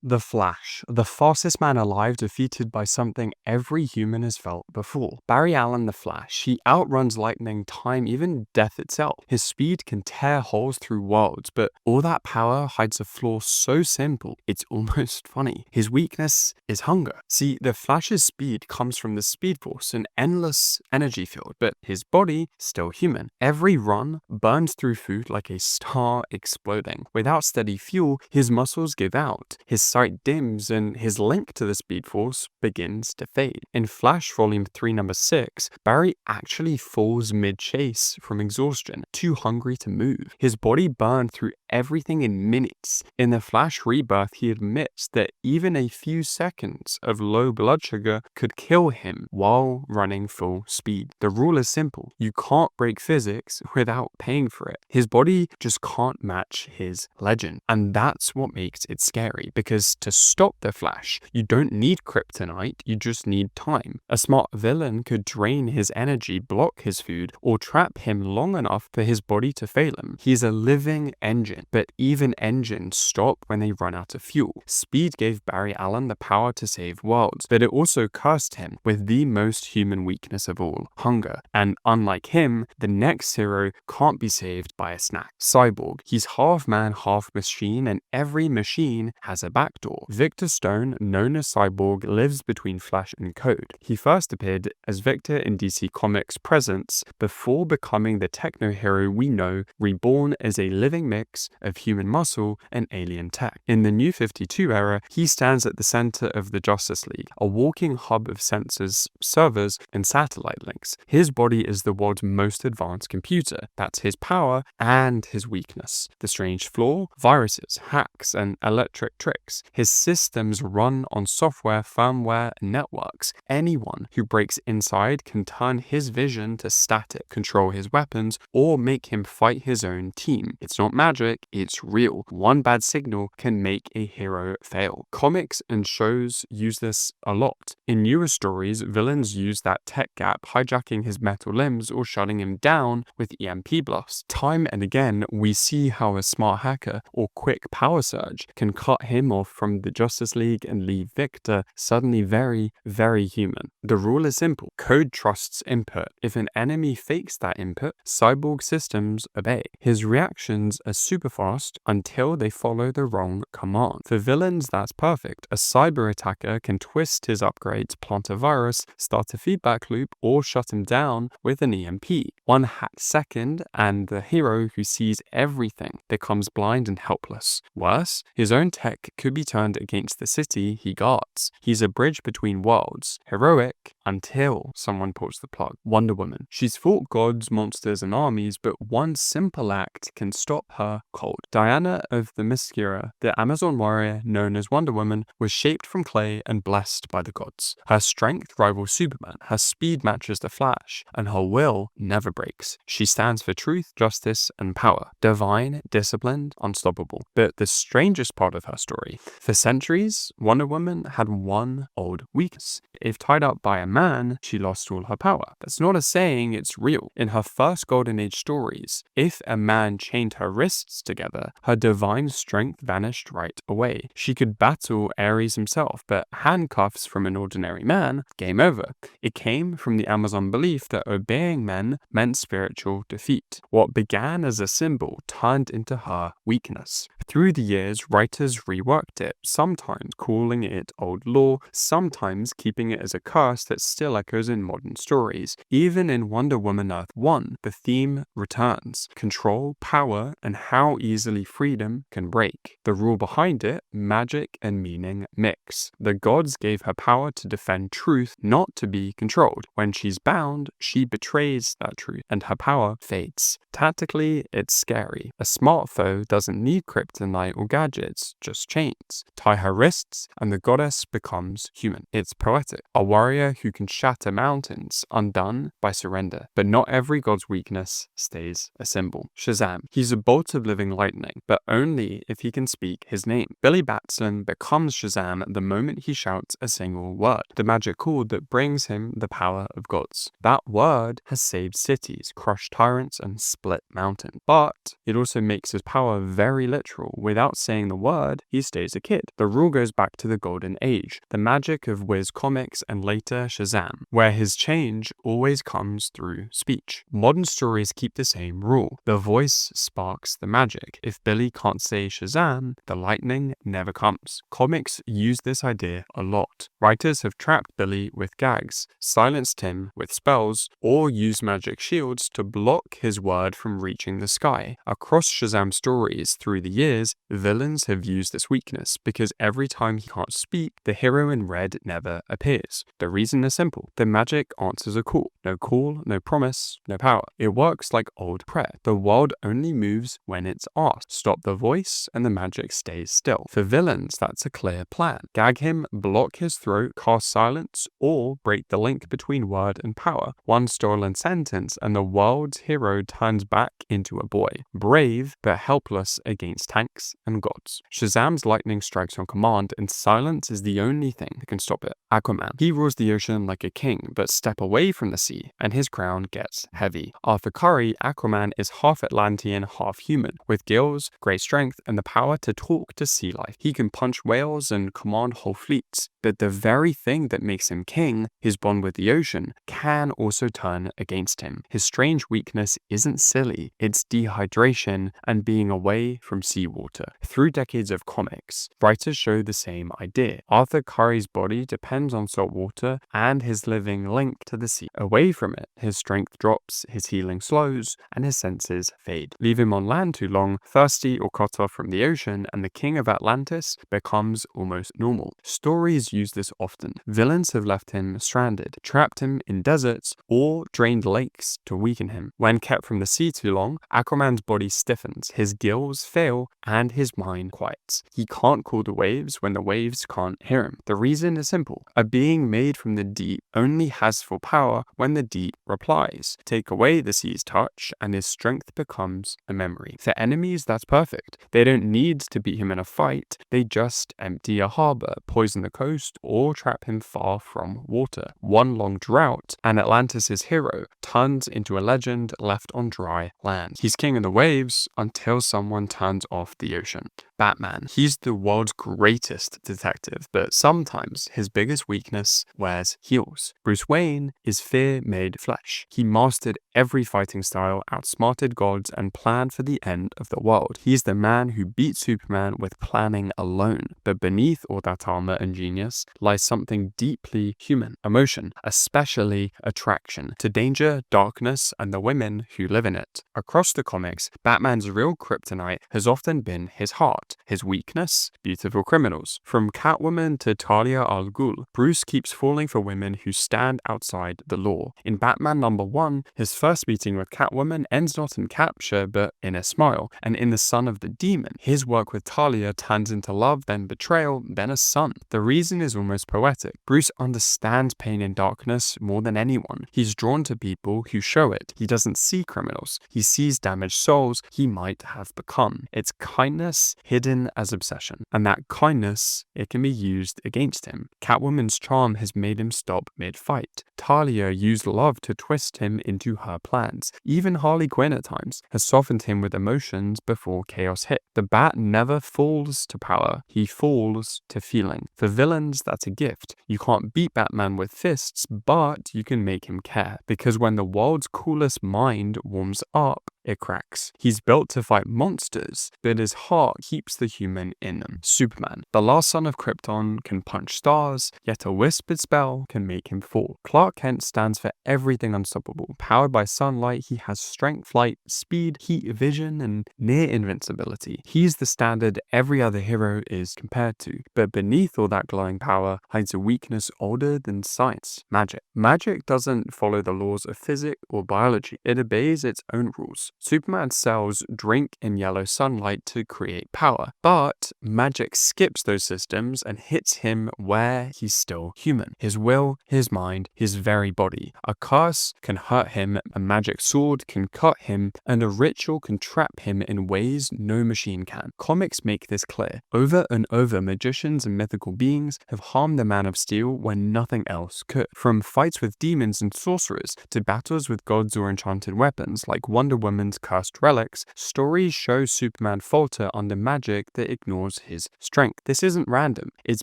The Flash, the fastest man alive, defeated by something every human has felt before. Barry Allen the Flash, he outruns lightning, time, even death itself. His speed can tear holes through worlds, but all that power hides a flaw so simple, it's almost funny. His weakness is hunger. See, the Flash's speed comes from the Speed Force, an endless energy field, but his body, still human. Every run burns through food like a star exploding. Without steady fuel, his muscles give out, his sight dims, and his link to the Speed Force begins to fade. In Flash Volume 3, Number 6, Barry actually falls mid-chase from exhaustion, too hungry to move. His body burned through everything in minutes. In the Flash Rebirth, he admits that even a few seconds of low blood sugar could kill him while running full speed. The rule is simple: you can't break physics without paying for it. His body just can't match his legend, and that's what makes it scary, because to stop the Flash, you don't need kryptonite, you just need time. A smart villain could drain his energy, block his food, or trap him long enough for his body to fail him. He's a living engine, but even engines stop when they run out of fuel. Speed gave Barry Allen the power to save worlds, but it also cursed him with the most human weakness of all, hunger. And unlike him, the next hero can't be saved by a snack. Cyborg, he's half man, half machine, and every machine has a backdoor. Victor Stone, known as Cyborg, lives between Flash and Code. He first appeared as Victor in DC Comics Presents before becoming the techno hero we know, reborn as a living mix of human muscle and alien tech. In the New 52 era, he stands at the center of the Justice League, a walking hub of sensors, servers, and satellite links. His body is the world's most advanced computer. That's his power and his weakness. The strange flaw? Viruses, hacks, and electric tricks. His systems run on software, firmware, and networks. Anyone who breaks inside can turn his vision to static, control his weapons, or make him fight his own team. It's not magic, it's real. One bad signal can make a hero fail. Comics and shows use this a lot. In newer stories, villains use that tech gap, hijacking his metal limbs or shutting him down with EMP blasts. Time and again, we see how a smart hacker or quick power surge can cut him off from the Justice League and leave Victor suddenly very, very human. The rule is simple: Code trusts input. If an enemy fakes that input, Cyborg systems obey. His reactions are super fast until they follow the wrong command. For villains, that's perfect. A cyber attacker can twist his upgrades, plant a virus, start a feedback loop, or shut him down with an EMP. One hacked second, and the hero who sees everything becomes blind and helpless. Worse, his own tech could be turned against the city he guards. He's a bridge between worlds, heroic until someone pulls the plug. Wonder Woman. She's fought gods, monsters, and armies, but one simple act can stop her cold. Diana of the Themyscira, the Amazon warrior known as Wonder Woman, was shaped from clay and blessed by the gods. Her strength rivals Superman, her speed matches the Flash, and her will never breaks. She stands for truth, justice, and power. Divine, disciplined, unstoppable. But the strangest part of her story: for centuries, Wonder Woman had one old weakness. If tied up by a man, she lost all her power. That's not a saying, it's real. In her first Golden Age stories, if a man chained her wrists together, her divine strength vanished right away. She could battle Ares himself, but handcuffs from an ordinary man, game over. It came from the Amazon belief that obeying men meant spiritual defeat. What began as a symbol turned into her weakness. Through the years, writers reworked it, sometimes calling it old lore, sometimes keeping it as a curse that still echoes in modern stories. Even in Wonder Woman Earth 1, the theme returns: control, power, and how easily freedom can break. The rule behind it: magic and meaning mix. The gods gave her power to defend truth, not to be controlled. When she's bound, she betrays that truth, and her power fades. Tactically, it's scary. A smart foe doesn't need kryptonite or gadgets, just chains. Tie her wrists, and the goddess becomes human. It's poetic. A warrior who can shatter mountains, undone by surrender. But not every god's weakness stays a symbol. Shazam. He's a bolt of living lightning, but only if he can speak his name. Billy Batson becomes Shazam the moment he shouts a single word, the magic chord that brings him the power of gods. That word has saved cities, crushed tyrants, and split mountains. But it also makes his power very literal. Without saying the word, he stays a kid. The rule goes back to the Golden Age, the magic of Wiz Comics and later Shazam, where his change always comes through speech. Modern stories keep the same rule. The voice sparks the magic. If Billy can't say Shazam, the lightning never comes. Comics use this idea a lot. Writers have trapped Billy with gags, silenced him with spells, or used magic shields to block his word from reaching the sky. Across Shazam stories through the years, villains have used this weakness because every time he can't speak, the hero in red never appears. The reason is simple. The magic answers a call. No call, no promise, no power. It works like old prayer. The world only moves when it's asked. Stop the voice and the magic stays still. For villains, that's a clear plan. Gag him, block his throat, cast silence, or break the link between word and power. One stolen sentence and the world's hero turns back into a boy. Brave, but helpless against tanks and gods. Shazam's lightning strikes on command, and silence is the only thing that can stop it. Aquaman. He rules the ocean like a king, but step away from the sea, and his crown gets heavy. Arthur Curry, Aquaman is half Atlantean, half human, with gills, great strength, and the power to talk to sea life. He can punch whales and command whole fleets, but the very thing that makes him king, his bond with the ocean, can also turn against him. His strange weakness isn't silly, it's dehydration and being away from seawater. Through decades of comics, writers show the same idea. Arthur Curry's body depends on salt water and his living link to the sea. Away from it, his strength drops, his healing slows, and his senses fade. Leave him on land too long, thirsty or cut off from the ocean, and the king of Atlantis becomes almost normal. Stories use this often. Villains have left him stranded, trapped him in deserts, or drained lakes to weaken him. When kept from the sea too long, Aquaman's body stiffens, his gills fail, and his mind quiets. He can't call the waves when the waves can't hear him. The reason is simple. A being made from the deep only has full power when the deep replies. Take away the sea's touch, and his strength becomes a memory. For enemies, that's perfect. They don't need to beat him in a fight, they just empty a harbor, poison the coast, or trap him far from water. One long drought, and Atlantis' hero turns into a legend left on dry land. He's king of the waves until someone turns off the ocean. Batman. He's the world's greatest detective, but sometimes his biggest weakness wears heels. Bruce Wayne is fear made flesh. He mastered every fighting style, outsmarted gods, and planned for the end of the world. He's the man who beat Superman with planning alone. But beneath all that armor and genius lies something deeply human: emotion, especially attraction to danger, darkness, and the women who live in it. Across the comics, Batman's real kryptonite has often been his heart. His weakness, beautiful criminals. From Catwoman to Talia al Ghul, Bruce keeps falling for women who stand outside the law. In Batman #1, his first meeting with Catwoman ends not in capture but in a smile, and in The Son of the Demon, his work with Talia turns into love, then betrayal, then a son. The reason is almost poetic. Bruce understands pain and darkness more than anyone. He's drawn to people who show it. He doesn't see criminals. He sees damaged souls he might have become. It's kindness hidden as obsession, and that kindness, it can be used against him. Catwoman's charm has made him stop mid-fight. Talia used love to twist him into her plans. Even Harley Quinn at times has softened him with emotions before chaos hit. The Bat never falls to power, he falls to feeling. For villains, that's a gift. You can't beat Batman with fists, but you can make him care, because when the world's coolest mind warms up, it cracks. He's built to fight monsters, but his heart keeps the human in them. Superman. The last son of Krypton can punch stars, yet a whispered spell can make him fall. Clark Clark Kent stands for everything unstoppable. Powered by sunlight, he has strength, flight, speed, heat, vision, and near invincibility. He's the standard every other hero is compared to. But beneath all that glowing power hides a weakness older than science: magic. Magic doesn't follow the laws of physics or biology. It obeys its own rules. Superman's cells drink in yellow sunlight to create power, but magic skips those systems and hits him where he's still human: his will, his mind, his very body. A curse can hurt him, a magic sword can cut him, and a ritual can trap him in ways no machine can. Comics make this clear. Over and over, magicians and mythical beings have harmed the Man of Steel when nothing else could. From fights with demons and sorcerers to battles with gods or enchanted weapons like Wonder Woman's cursed relics, stories show Superman falter under magic that ignores his strength. This isn't random. It's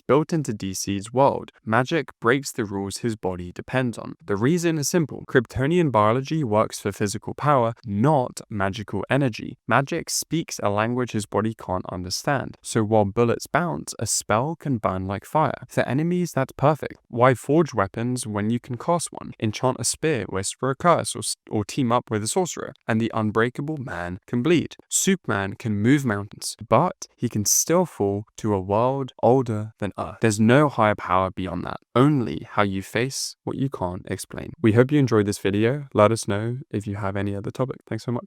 built into DC's world. Magic breaks the rules his body depends on. The reason is simple. Kryptonian biology works for physical power, not magical energy. Magic speaks a language his body can't understand. So while bullets bounce, a spell can burn like fire. For enemies, that's perfect. Why forge weapons when you can cast one? Enchant a spear, whisper a curse, or team up with a sorcerer, and the unbreakable man can bleed. Superman can move mountains, but he can still fall to a world older than Earth. There's no higher power beyond that. Only how you face what you can't explain. We hope you enjoyed this video. Let us know if you have any other topic. Thanks so much.